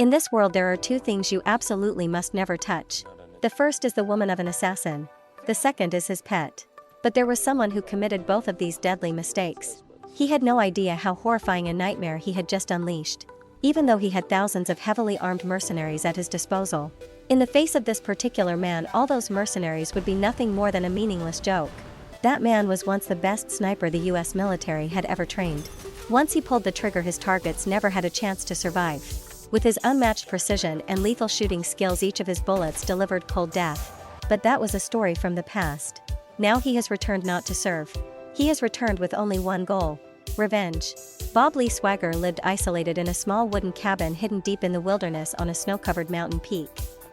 In this world there are two things you absolutely must never touch. The first is the woman of an assassin. The second is his pet. But there was someone who committed both of these deadly mistakes. He had no idea how horrifying a nightmare he had just unleashed, even though he had thousands of heavily armed mercenaries at his disposal. In the face of this particular man, all those mercenaries would be nothing more than a meaningless joke. That man was once the best sniper the US military had ever trained. Once he pulled the trigger, his targets never had a chance to survive. With his unmatched precision and lethal shooting skills, each of his bullets delivered cold death. But that was a story from the past. Now he has returned not to serve. He has returned with only one goal: revenge. Bob Lee Swagger lived isolated in a small wooden cabin hidden deep in the wilderness on a snow-covered mountain peak.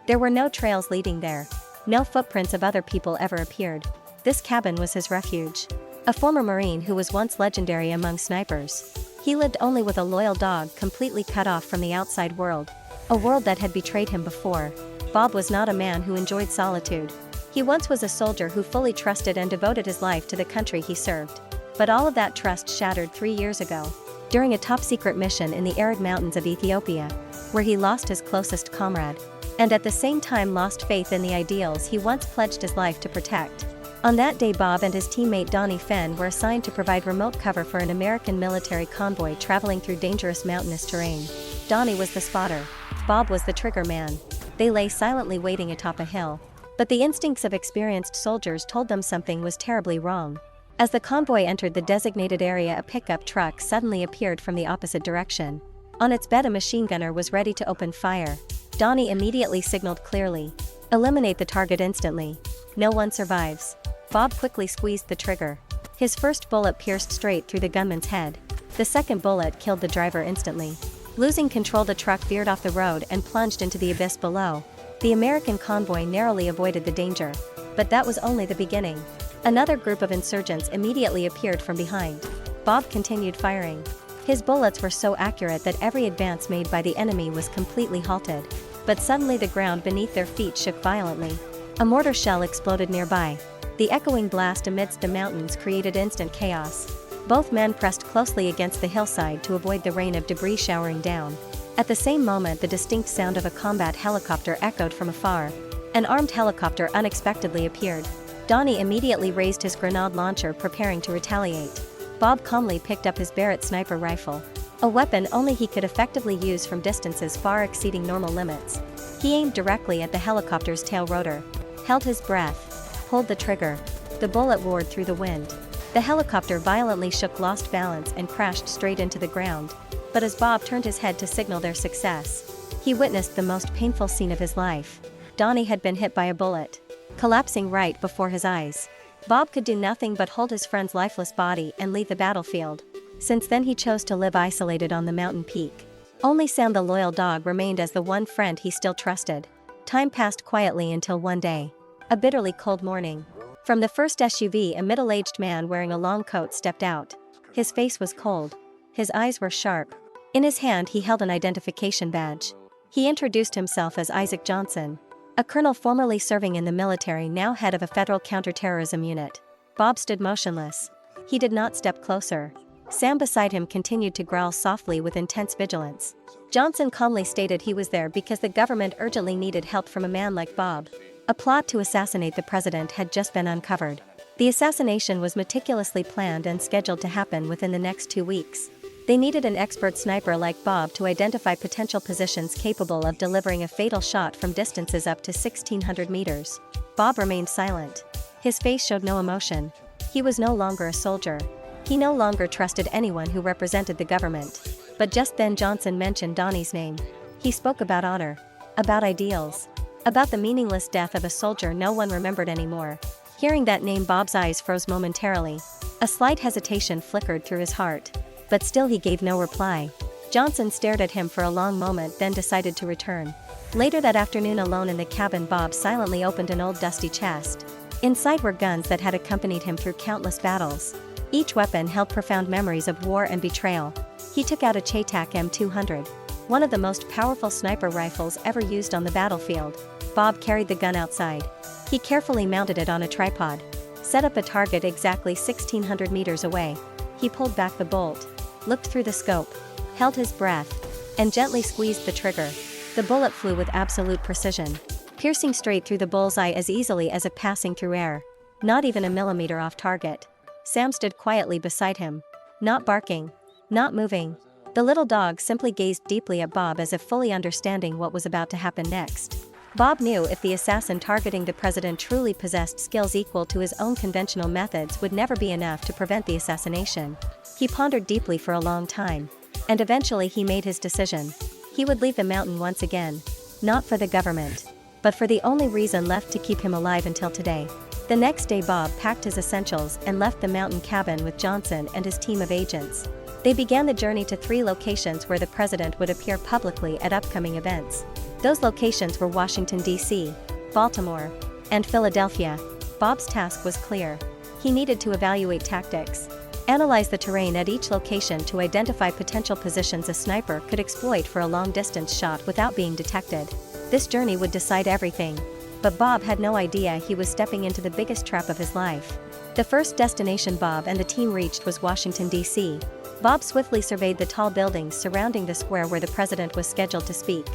There were no trails leading there. No footprints of other people ever appeared. This cabin was his refuge. A former Marine who was once legendary among snipers. He lived only with a loyal dog, completely cut off from the outside world. A world that had betrayed him before. Bob was not a man who enjoyed solitude. He once was a soldier who fully trusted and devoted his life to the country he served. But all of that trust shattered 3 years ago, during a top-secret mission in the arid mountains of Ethiopia, where he lost his closest comrade, and at the same time lost faith in the ideals he once pledged his life to protect. On that day, Bob and his teammate Donnie Fenn were assigned to provide remote cover for an American military convoy traveling through dangerous mountainous terrain. Donnie was the spotter. Bob was the trigger man. They lay silently waiting atop a hill. But the instincts of experienced soldiers told them something was terribly wrong. As the convoy entered the designated area, a pickup truck suddenly appeared from the opposite direction. On its bed, a machine gunner was ready to open fire. Donnie immediately signaled clearly. "Eliminate the target instantly. No one survives." Bob quickly squeezed the trigger. His first bullet pierced straight through the gunman's head. The second bullet killed the driver instantly. Losing control, the truck veered off the road and plunged into the abyss below. The American convoy narrowly avoided the danger. But that was only the beginning. Another group of insurgents immediately appeared from behind. Bob continued firing. His bullets were so accurate that every advance made by the enemy was completely halted. But suddenly the ground beneath their feet shook violently. A mortar shell exploded nearby. The echoing blast amidst the mountains created instant chaos. Both men pressed closely against the hillside to avoid the rain of debris showering down. At the same moment, the distinct sound of a combat helicopter echoed from afar. An armed helicopter unexpectedly appeared. Donnie immediately raised his grenade launcher, preparing to retaliate. Bob calmly picked up his Barrett sniper rifle, a weapon only he could effectively use from distances far exceeding normal limits. He aimed directly at the helicopter's tail rotor, held his breath, pulled the trigger. The bullet roared through the wind. The helicopter violently shook, lost balance, and crashed straight into the ground. But as Bob turned his head to signal their success, he witnessed the most painful scene of his life. Donnie had been hit by a bullet, collapsing right before his eyes. Bob could do nothing but hold his friend's lifeless body and leave the battlefield. Since then he chose to live isolated on the mountain peak. Only Sam the loyal dog remained as the one friend he still trusted. Time passed quietly until one day. A bitterly cold morning. From the first SUV, a middle-aged man wearing a long coat stepped out. His face was cold. His eyes were sharp. In his hand he held an identification badge. He introduced himself as Isaac Johnson, a colonel formerly serving in the military, now head of a federal counterterrorism unit. Bob stood motionless. He did not step closer. Sam beside him continued to growl softly with intense vigilance. Johnson calmly stated he was there because the government urgently needed help from a man like Bob. A plot to assassinate the president had just been uncovered. The assassination was meticulously planned and scheduled to happen within the next 2 weeks. They needed an expert sniper like Bob to identify potential positions capable of delivering a fatal shot from distances up to 1,600 meters. Bob remained silent. His face showed no emotion. He was no longer a soldier. He no longer trusted anyone who represented the government. But just then Johnson mentioned Donnie's name. He spoke about honor, about ideals, about the meaningless death of a soldier no one remembered anymore. Hearing that name, Bob's eyes froze momentarily. A slight hesitation flickered through his heart. But still he gave no reply. Johnson stared at him for a long moment, then decided to return. Later that afternoon, alone in the cabin, Bob silently opened an old dusty chest. Inside were guns that had accompanied him through countless battles. Each weapon held profound memories of war and betrayal. He took out a Chaitak M200, one of the most powerful sniper rifles ever used on the battlefield. Bob carried the gun outside. He carefully mounted it on a tripod, set up a target exactly 1,600 meters away. He pulled back the bolt, looked through the scope, held his breath, and gently squeezed the trigger. The bullet flew with absolute precision, piercing straight through the bullseye as easily as if passing through air. Not even a millimeter off target. Sam stood quietly beside him. Not barking. Not moving. The little dog simply gazed deeply at Bob as if fully understanding what was about to happen next. Bob knew if the assassin targeting the president truly possessed skills equal to his own conventional methods would never be enough to prevent the assassination. He pondered deeply for a long time. And eventually he made his decision. He would leave the mountain once again. Not for the government, but for the only reason left to keep him alive until today. The next day Bob packed his essentials and left the mountain cabin with Johnson and his team of agents. They began the journey to 3 locations where the president would appear publicly at upcoming events. Those locations were Washington, D.C., Baltimore, and Philadelphia. Bob's task was clear. He needed to evaluate tactics. Analyze the terrain at each location to identify potential positions a sniper could exploit for a long-distance shot without being detected. This journey would decide everything. But Bob had no idea he was stepping into the biggest trap of his life. The first destination Bob and the team reached was Washington, D.C. Bob swiftly surveyed the tall buildings surrounding the square where the president was scheduled to speak.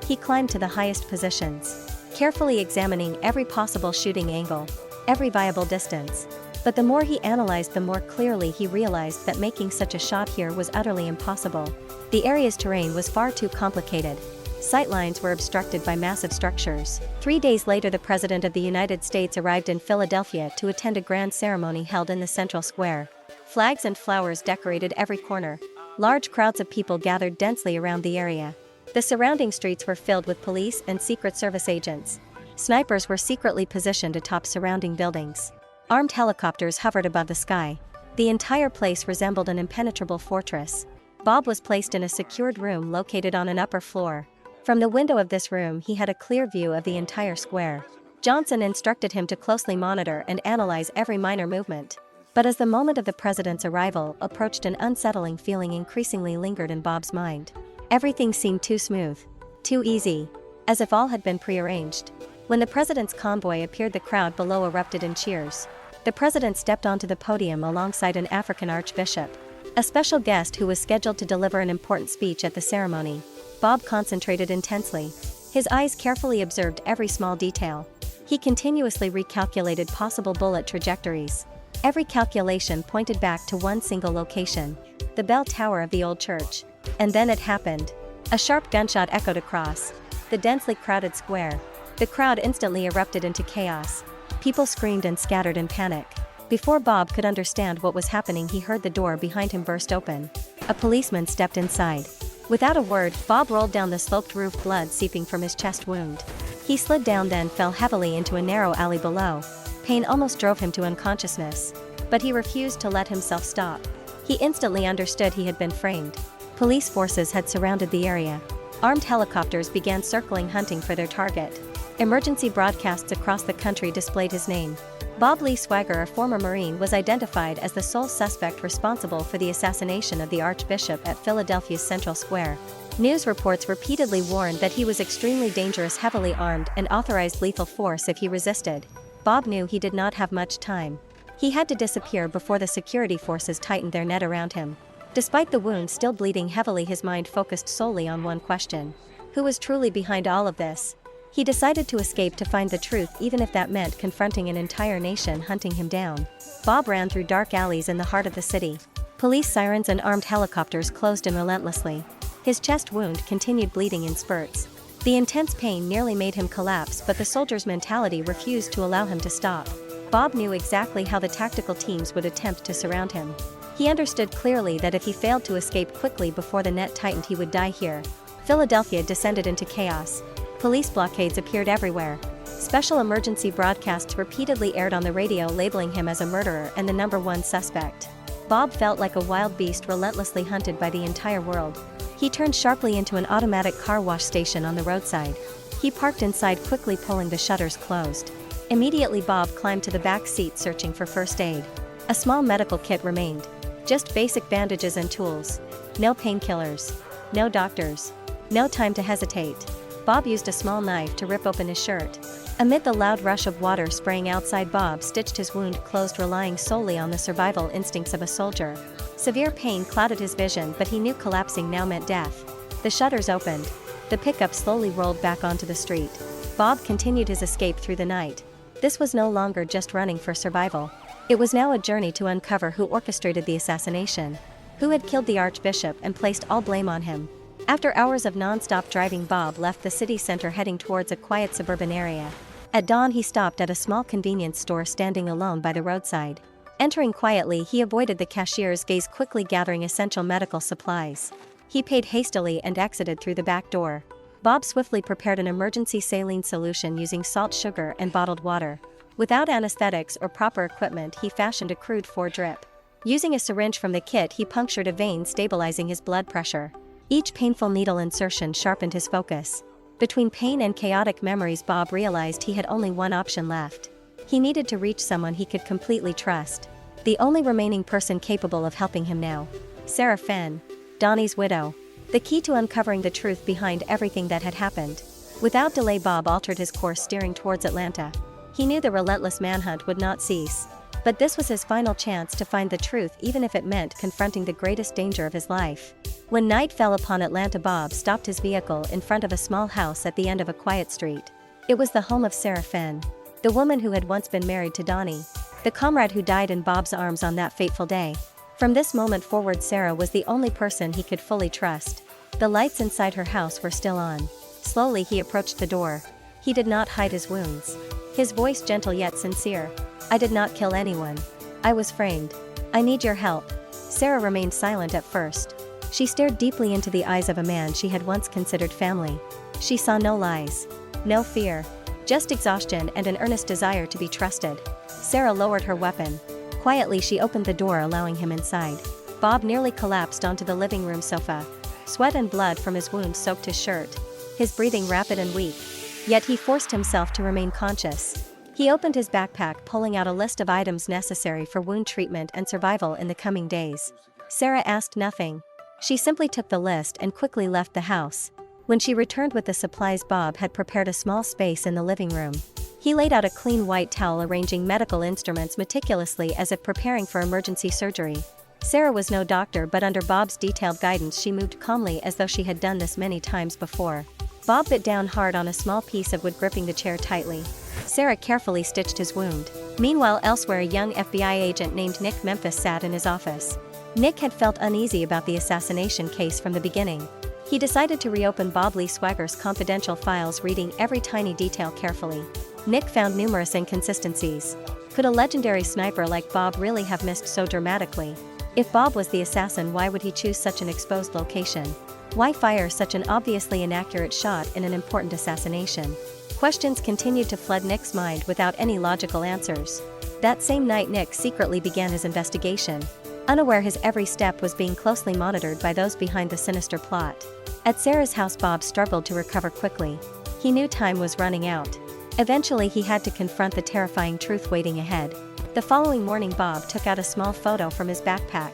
He climbed to the highest positions, carefully examining every possible shooting angle, every viable distance. But the more he analyzed, the more clearly he realized that making such a shot here was utterly impossible. The area's terrain was far too complicated. Sightlines were obstructed by massive structures. 3 days later, the President of the United States arrived in Philadelphia to attend a grand ceremony held in the central square. Flags and flowers decorated every corner. Large crowds of people gathered densely around the area. The surrounding streets were filled with police and Secret Service agents. Snipers were secretly positioned atop surrounding buildings. Armed helicopters hovered above the sky. The entire place resembled an impenetrable fortress. Bob was placed in a secured room located on an upper floor. From the window of this room he had a clear view of the entire square. Johnson instructed him to closely monitor and analyze every minor movement. But as the moment of the president's arrival approached, an unsettling feeling increasingly lingered in Bob's mind. Everything seemed too smooth, too easy, as if all had been prearranged. When the president's convoy appeared, the crowd below erupted in cheers. The president stepped onto the podium alongside an African archbishop, a special guest who was scheduled to deliver an important speech at the ceremony. Bob concentrated intensely. His eyes carefully observed every small detail. He continuously recalculated possible bullet trajectories. Every calculation pointed back to one single location, the bell tower of the old church. And then it happened. A sharp gunshot echoed across the densely crowded square. The crowd instantly erupted into chaos. People screamed and scattered in panic. Before Bob could understand what was happening, he heard the door behind him burst open. A policeman stepped inside. Without a word, Bob rolled down the sloped roof, blood seeping from his chest wound. He slid down, then fell heavily into a narrow alley below. Pain almost drove him to unconsciousness. But he refused to let himself stop. He instantly understood he had been framed. Police forces had surrounded the area. Armed helicopters began circling, hunting for their target. Emergency broadcasts across the country displayed his name. Bob Lee Swagger, a former Marine, was identified as the sole suspect responsible for the assassination of the Archbishop at Philadelphia's Central Square. News reports repeatedly warned that he was extremely dangerous, heavily armed, and authorized lethal force if he resisted. Bob knew he did not have much time. He had to disappear before the security forces tightened their net around him. Despite the wound still bleeding heavily, his mind focused solely on one question: who was truly behind all of this? He decided to escape to find the truth, even if that meant confronting an entire nation hunting him down. Bob ran through dark alleys in the heart of the city. Police sirens and armed helicopters closed in relentlessly. His chest wound continued bleeding in spurts. The intense pain nearly made him collapse, but the soldier's mentality refused to allow him to stop. Bob knew exactly how the tactical teams would attempt to surround him. He understood clearly that if he failed to escape quickly before the net tightened, he would die here. Philadelphia descended into chaos. Police blockades appeared everywhere. Special emergency broadcasts repeatedly aired on the radio, labeling him as a murderer and the #1 suspect. Bob felt like a wild beast relentlessly hunted by the entire world. He turned sharply into an automatic car wash station on the roadside. He parked inside, quickly pulling the shutters closed. Immediately Bob climbed to the back seat, searching for first aid. A small medical kit remained. Just basic bandages and tools. No painkillers. No doctors. No time to hesitate. Bob used a small knife to rip open his shirt. Amid the loud rush of water spraying outside, Bob stitched his wound closed, relying solely on the survival instincts of a soldier. Severe pain clouded his vision, but he knew collapsing now meant death. The shutters opened. The pickup slowly rolled back onto the street. Bob continued his escape through the night. This was no longer just running for survival. It was now a journey to uncover who orchestrated the assassination, who had killed the Archbishop and placed all blame on him. After hours of non-stop driving, Bob left the city center heading towards a quiet suburban area. At dawn he stopped at a small convenience store standing alone by the roadside. Entering quietly, he avoided the cashier's gaze, quickly gathering essential medical supplies. He paid hastily and exited through the back door. Bob swiftly prepared an emergency saline solution using salt, sugar, and bottled water. Without anesthetics or proper equipment, he fashioned a crude 4-drip. Using a syringe from the kit, he punctured a vein, stabilizing his blood pressure. Each painful needle insertion sharpened his focus. Between pain and chaotic memories, Bob realized he had only one option left. He needed to reach someone he could completely trust. The only remaining person capable of helping him now. Sarah Finn, Donnie's widow. The key to uncovering the truth behind everything that had happened. Without delay, Bob altered his course, steering towards Atlanta. He knew the relentless manhunt would not cease. But this was his final chance to find the truth, even if it meant confronting the greatest danger of his life. When night fell upon Atlanta, Bob stopped his vehicle in front of a small house at the end of a quiet street. It was the home of Sarah Finn, the woman who had once been married to Donnie, the comrade who died in Bob's arms on that fateful day. From this moment forward, Sarah was the only person he could fully trust. The lights inside her house were still on. Slowly he approached the door. He did not hide his wounds. His voice gentle yet sincere. "I did not kill anyone. I was framed. I need your help." Sarah remained silent at first. She stared deeply into the eyes of a man she had once considered family. She saw no lies, no fear, just exhaustion and an earnest desire to be trusted. Sarah lowered her weapon. Quietly she opened the door, allowing him inside. Bob nearly collapsed onto the living room sofa. Sweat and blood from his wounds soaked his shirt, his breathing rapid and weak. Yet he forced himself to remain conscious. He opened his backpack, pulling out a list of items necessary for wound treatment and survival in the coming days. Sarah asked nothing. She simply took the list and quickly left the house. When she returned with the supplies, Bob had prepared a small space in the living room. He laid out a clean white towel, arranging medical instruments meticulously as if preparing for emergency surgery. Sarah was no doctor, but under Bob's detailed guidance she moved calmly as though she had done this many times before. Bob bit down hard on a small piece of wood, gripping the chair tightly. Sarah carefully stitched his wound. Meanwhile, elsewhere, a young FBI agent named Nick Memphis sat in his office. Nick had felt uneasy about the assassination case from the beginning. He decided to reopen Bob Lee Swagger's confidential files, reading every tiny detail carefully. Nick found numerous inconsistencies. Could a legendary sniper like Bob really have missed so dramatically? If Bob was the assassin, why would he choose such an exposed location? Why fire such an obviously inaccurate shot in an important assassination? Questions continued to flood Nick's mind without any logical answers. That same night, Nick secretly began his investigation. Unaware his every step was being closely monitored by those behind the sinister plot. At Sarah's house, Bob struggled to recover quickly. He knew time was running out. Eventually he had to confront the terrifying truth waiting ahead. The following morning, Bob took out a small photo from his backpack.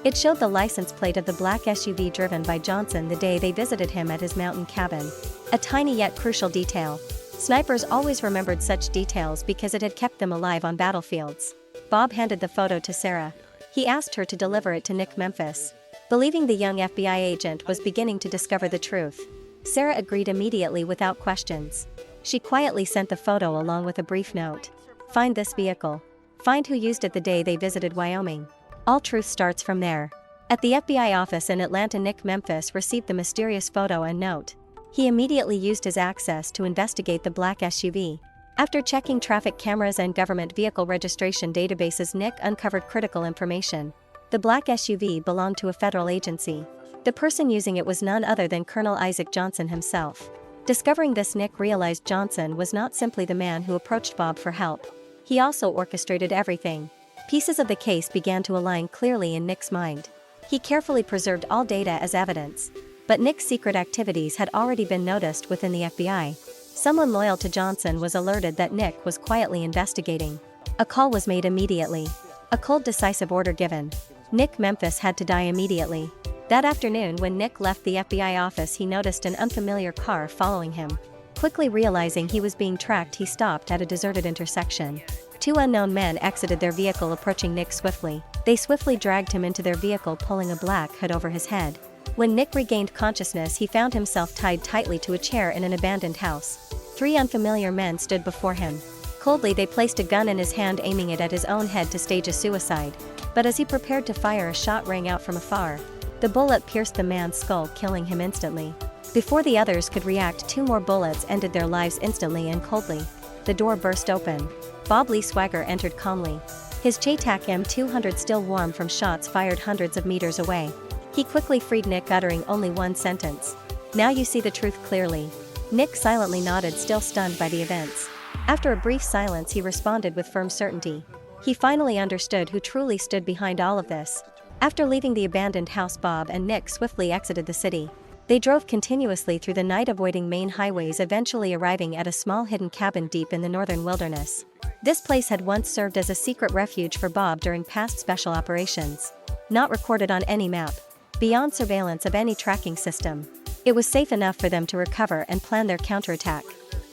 It showed the license plate of the black SUV driven by Johnson the day they visited him at his mountain cabin. A tiny yet crucial detail. Snipers always remembered such details because it had kept them alive on battlefields. Bob handed the photo to Sarah. He asked her to deliver it to Nick Memphis. Believing the young FBI agent was beginning to discover the truth, Sarah agreed immediately without questions. She quietly sent the photo along with a brief note. "Find this vehicle. Find who used it the day they visited Wyoming." All truth starts from there. At the FBI office in Atlanta, Nick Memphis received the mysterious photo and note. He immediately used his access to investigate the black SUV. After checking traffic cameras and government vehicle registration databases, Nick uncovered critical information. The black SUV belonged to a federal agency. The person using it was none other than Colonel Isaac Johnson himself. Discovering this, Nick realized Johnson was not simply the man who approached Bob for help. He also orchestrated everything. Pieces of the case began to align clearly in Nick's mind. He carefully preserved all data as evidence. But Nick's secret activities had already been noticed within the FBI. Someone loyal to Johnson was alerted that Nick was quietly investigating. A call was made immediately. A cold, decisive order given. Nick Memphis had to die immediately. That afternoon, when Nick left the FBI office, he noticed an unfamiliar car following him. Quickly realizing he was being tracked, he stopped at a deserted intersection. Two unknown men exited their vehicle, approaching Nick swiftly. They swiftly dragged him into their vehicle, pulling a black hood over his head. When Nick regained consciousness, he found himself tied tightly to a chair in an abandoned house. 3 unfamiliar men stood before him. Coldly they placed a gun in his hand, aiming it at his own head to stage a suicide. But as he prepared to fire, a shot rang out from afar. The bullet pierced the man's skull, killing him instantly. Before the others could react, 2 more bullets ended their lives instantly and coldly. The door burst open. Bob Lee Swagger entered calmly. His JTAC M200 still warm from shots fired hundreds of meters away. He quickly freed Nick, uttering only one sentence. "Now you see the truth clearly." Nick silently nodded, still stunned by the events. After a brief silence, he responded with firm certainty. He finally understood who truly stood behind all of this. After leaving the abandoned house, Bob and Nick swiftly exited the city. They drove continuously through the night, avoiding main highways, eventually arriving at a small hidden cabin deep in the northern wilderness. This place had once served as a secret refuge for Bob during past special operations. Not recorded on any map, beyond surveillance of any tracking system, it was safe enough for them to recover and plan their counterattack.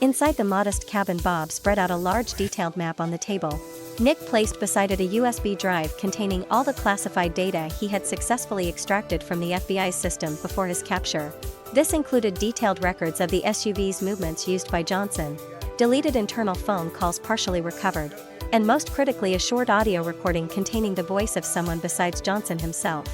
Inside the modest cabin, Bob spread out a large detailed map on the table. Nick placed beside it a USB drive containing all the classified data he had successfully extracted from the FBI's system before his capture. This included detailed records of the SUV's movements used by Johnson, deleted internal phone calls partially recovered, and most critically, a short audio recording containing the voice of someone besides Johnson himself.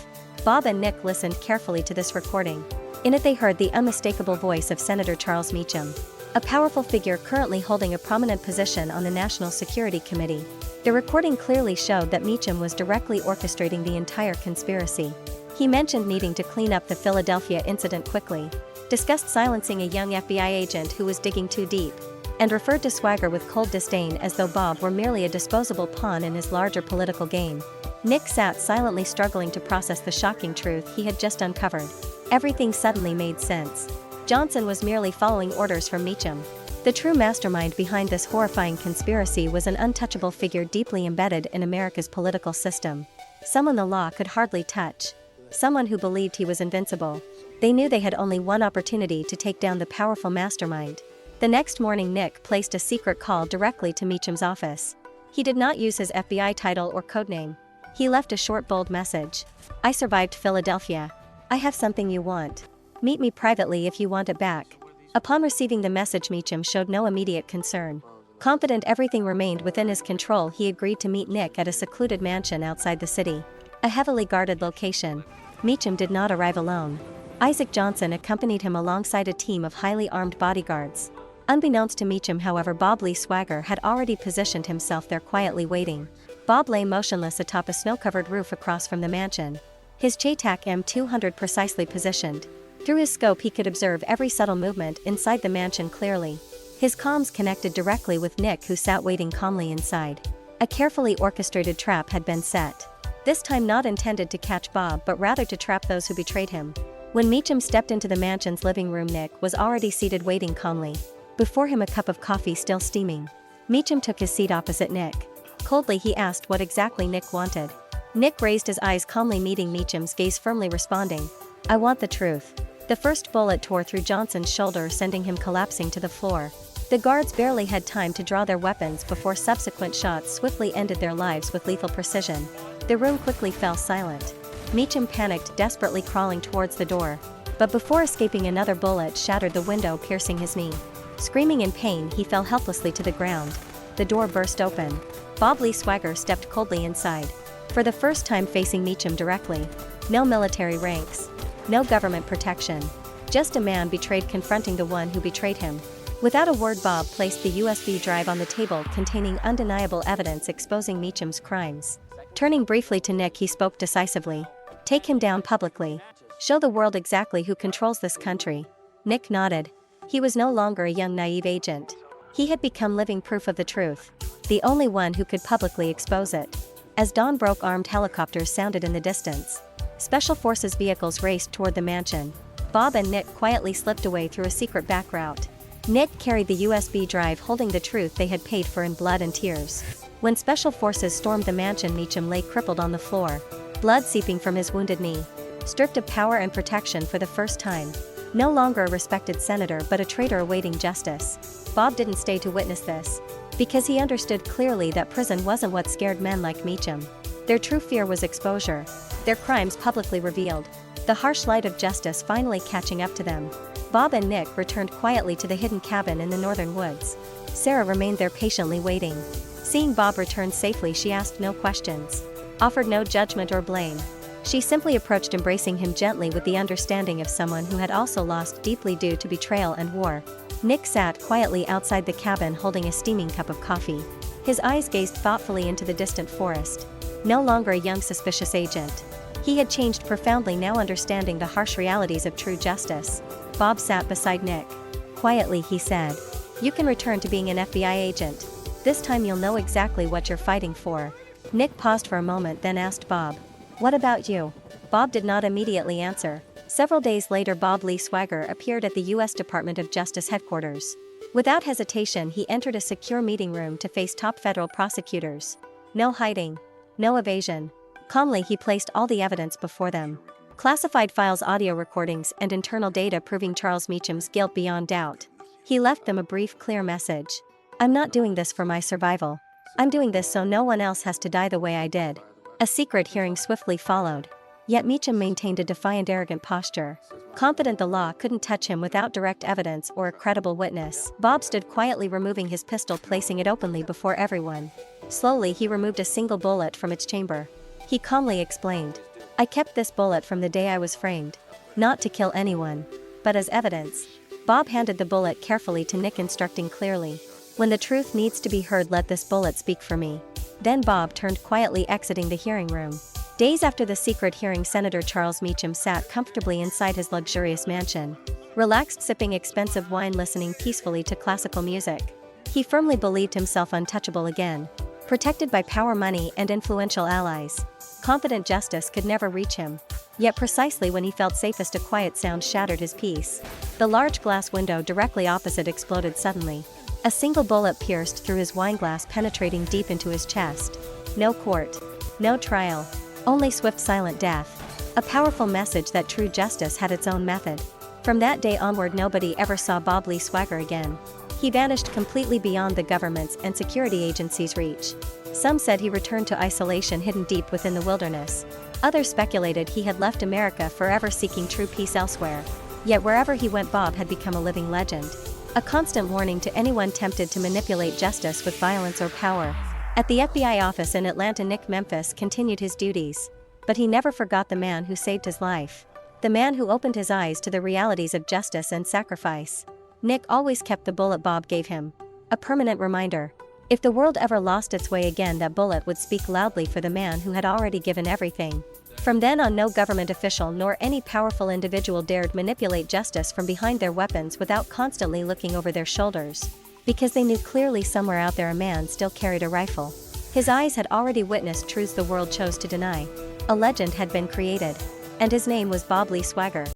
Bob and Nick listened carefully to this recording. In it they heard the unmistakable voice of Senator Charles Meacham, a powerful figure currently holding a prominent position on the National Security Committee. The recording clearly showed that Meacham was directly orchestrating the entire conspiracy. He mentioned needing to clean up the Philadelphia incident quickly, discussed silencing a young FBI agent who was digging too deep, and referred to Swagger with cold disdain, as though Bob were merely a disposable pawn in his larger political game. Nick sat silently, struggling to process the shocking truth he had just uncovered. Everything suddenly made sense. Johnson was merely following orders from Meacham. The true mastermind behind this horrifying conspiracy was an untouchable figure deeply embedded in America's political system. Someone the law could hardly touch. Someone who believed he was invincible. They knew they had only one opportunity to take down the powerful mastermind. The next morning, Nick placed a secret call directly to Meacham's office. He did not use his FBI title or codename. He left a short, bold message. "I survived Philadelphia. I have something you want. Meet me privately if you want it back." Upon receiving the message, Meacham showed no immediate concern. Confident everything remained within his control, he agreed to meet Nick at a secluded mansion outside the city, a heavily guarded location. Meacham did not arrive alone. Isaac Johnson accompanied him alongside a team of highly armed bodyguards. Unbeknownst to Meacham, however, Bob Lee Swagger had already positioned himself there, quietly waiting. Bob lay motionless atop a snow-covered roof across from the mansion, his JTAC M200 precisely positioned. Through his scope he could observe every subtle movement inside the mansion clearly. His comms connected directly with Nick, who sat waiting calmly inside. A carefully orchestrated trap had been set. This time not intended to catch Bob, but rather to trap those who betrayed him. When Meacham stepped into the mansion's living room, Nick was already seated waiting calmly. Before him, a cup of coffee still steaming. Meacham took his seat opposite Nick. Coldly he asked what exactly Nick wanted. Nick raised his eyes calmly, meeting Meacham's gaze, firmly responding, "I want the truth." The first bullet tore through Johnson's shoulder, sending him collapsing to the floor. The guards barely had time to draw their weapons before subsequent shots swiftly ended their lives with lethal precision. The room quickly fell silent. Meacham panicked, desperately crawling towards the door. But before escaping, another bullet shattered the window, piercing his knee. Screaming in pain, he fell helplessly to the ground. The door burst open. Bob Lee Swagger stepped coldly inside. For the first time facing Meacham directly. No military ranks. No government protection. Just a man betrayed confronting the one who betrayed him. Without a word, Bob placed the USB drive on the table containing undeniable evidence exposing Meacham's crimes. Turning briefly to Nick, he spoke decisively. "Take him down publicly. Show the world exactly who controls this country." Nick nodded. He was no longer a young naive agent. He had become living proof of the truth. The only one who could publicly expose it. As dawn broke, armed helicopters sounded in the distance. Special Forces vehicles raced toward the mansion. Bob and Nick quietly slipped away through a secret back route. Nick carried the USB drive, holding the truth they had paid for in blood and tears. When Special Forces stormed the mansion, Meacham lay crippled on the floor, blood seeping from his wounded knee. Stripped of power and protection for the first time. No longer a respected senator, but a traitor awaiting justice. Bob didn't stay to witness this, because he understood clearly that prison wasn't what scared men like Meacham. Their true fear was exposure. Their crimes publicly revealed. the harsh light of justice finally catching up to them. Bob and Nick returned quietly to the hidden cabin in the northern woods. Sarah remained there patiently waiting. Seeing Bob return safely, she asked no questions, offered no judgment or blame. She simply approached, embracing him gently with the understanding of someone who had also lost deeply due to betrayal and war. Nick sat quietly outside the cabin holding a steaming cup of coffee. His eyes gazed thoughtfully into the distant forest. No longer a young suspicious agent, he had changed profoundly, now understanding the harsh realities of true justice. Bob sat beside Nick. Quietly he said, "You can return to being an FBI agent. This time you'll know exactly what you're fighting for." Nick paused for a moment, then asked Bob, "What about you?" Bob did not immediately answer. Several days later, Bob Lee Swagger appeared at the U.S. Department of Justice headquarters. Without hesitation, he entered a secure meeting room to face top federal prosecutors. No hiding, no evasion. Calmly he placed all the evidence before them. Classified files, audio recordings, and internal data proving Charles Meacham's guilt beyond doubt. He left them a brief, clear message. "I'm not doing this for my survival. I'm doing this so no one else has to die the way I did." A secret hearing swiftly followed. Yet Meacham maintained a defiant, arrogant posture. Confident the law couldn't touch him without direct evidence or a credible witness, Bob stood quietly, removing his pistol, placing it openly before everyone. Slowly he removed a single bullet from its chamber. He calmly explained, "I kept this bullet from the day I was framed. Not to kill anyone, but as evidence." Bob handed the bullet carefully to Nick, instructing clearly, "When the truth needs to be heard, let this bullet speak for me." Then Bob turned, quietly exiting the hearing room. Days after the secret hearing, Senator Charles Meacham sat comfortably inside his luxurious mansion. Relaxed, sipping expensive wine, listening peacefully to classical music. He firmly believed himself untouchable again. Protected by power, money, and influential allies. Confident justice could never reach him. Yet precisely when he felt safest, a quiet sound shattered his peace. The large glass window directly opposite exploded suddenly. A single bullet pierced through his wineglass, penetrating deep into his chest. No court. No trial. Only swift, silent death. A powerful message that true justice had its own method. From that day onward, nobody ever saw Bob Lee Swagger again. He vanished completely beyond the government's and security agencies' reach. Some said he returned to isolation, hidden deep within the wilderness. Others speculated he had left America forever, seeking true peace elsewhere. Yet wherever he went, Bob had become a living legend. A constant warning to anyone tempted to manipulate justice with violence or power. At the FBI office in Atlanta, Nick Memphis continued his duties. But he never forgot the man who saved his life. The man who opened his eyes to the realities of justice and sacrifice. Nick always kept the bullet Bob gave him. A permanent reminder. If the world ever lost its way again, that bullet would speak loudly for the man who had already given everything. From then on, no government official nor any powerful individual dared manipulate justice from behind their weapons without constantly looking over their shoulders. Because they knew clearly somewhere out there a man still carried a rifle. His eyes had already witnessed truths the world chose to deny. A legend had been created. And his name was Bob Lee Swagger.